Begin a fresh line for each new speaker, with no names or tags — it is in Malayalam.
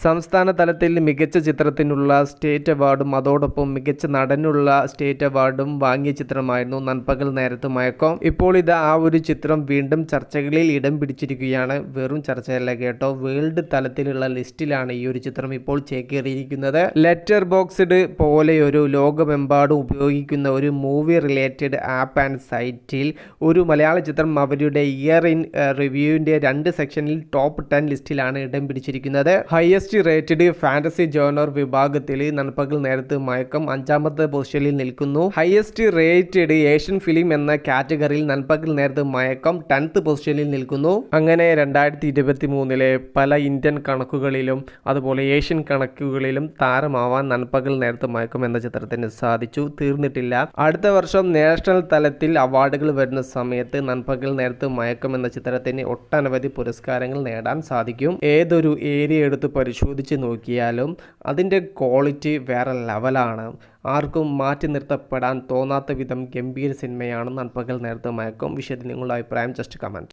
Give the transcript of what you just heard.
സംസ്ഥാന തലത്തിൽ മികച്ച ചിത്രത്തിനുള്ള സ്റ്റേറ്റ് അവാർഡും അതോടൊപ്പം മികച്ച നടനുള്ള സ്റ്റേറ്റ് അവാർഡും വാങ്ങിയ ചിത്രമായിരുന്നു നൻപകൽ നേരത്ത് മയക്കം. ഇപ്പോൾ ഇത് ആ ഒരു ചിത്രം വീണ്ടും ചർച്ചകളിൽ ഇടം പിടിച്ചിരിക്കുകയാണ്. വെറും ചർച്ചയല്ല കേട്ടോ, വേൾഡ് തലത്തിലുള്ള ലിസ്റ്റിലാണ് ഈ ഒരു ചിത്രം ഇപ്പോൾ ചേക്കേറിയിരിക്കുന്നത്. ലെറ്റർ ബോക്സ്ഡ് പോലെ ഒരു ലോകമെമ്പാടും ഉപയോഗിക്കുന്ന ഒരു മൂവി റിലേറ്റഡ് ആപ്പ് ആൻഡ് സൈറ്റിൽ ഒരു മലയാള ചിത്രം അവരുടെ ഇയർ ഇൻ റിവ്യൂവിൻ്റെ 2 സെക്ഷനിൽ ടോപ്പ് 10 ലിസ്റ്റിലാണ് ഇടം പിടിച്ചിരിക്കുന്നത്. ഹയസ്റ്റ് റേറ്റഡ് ഫാന്റസി ജോണർ വിഭാഗത്തിൽ നൻപകൽ നേരത്ത് മയക്കം 5ാമത്തെ പൊസിഷനിൽ നിൽക്കുന്നു. ഹയസ്റ്റ് റേറ്റഡ് ഏഷ്യൻ ഫിലിം എന്ന കാറ്റഗറിയിൽ നൻപകൽ നേരത്ത് മയക്കം 10th പൊസിഷനിൽ നിൽക്കുന്നു. അങ്ങനെ 2023 പല ഇന്ത്യൻ കണക്കുകളിലും അതുപോലെ ഏഷ്യൻ കണക്കുകളിലും താരമാവാൻ നൻപകൽ നേരത്ത് മയക്കം എന്ന ചിത്രത്തിന് സാധിച്ചു. തീർന്നിട്ടില്ല, അടുത്ത വർഷം നാഷണൽ തലത്തിൽ അവാർഡുകൾ വരുന്ന സമയത്ത് നൻപകൽ നേരത്ത് മയക്കം എന്ന ചിത്രത്തിന് ഒട്ടനവധി പുരസ്കാരങ്ങൾ നേടാൻ സാധിക്കും. ഏതൊരു ഏരിയ എടുത്ത് പരിശോധിച്ച് നോക്കിയാലും അതിൻ്റെ ക്വാളിറ്റി വേറെ ലെവലാണ്. ആർക്കും മാറ്റി നിർത്തപ്പെടാൻ തോന്നാത്ത വിധം ഗംഭീര സിനിമയാണ് നൻപകൽ നേരത്ത് മയക്കം. വിഷയത്തിൽ നിങ്ങളുടെ അഭിപ്രായം ജസ്റ്റ് കമൻറ്റ്.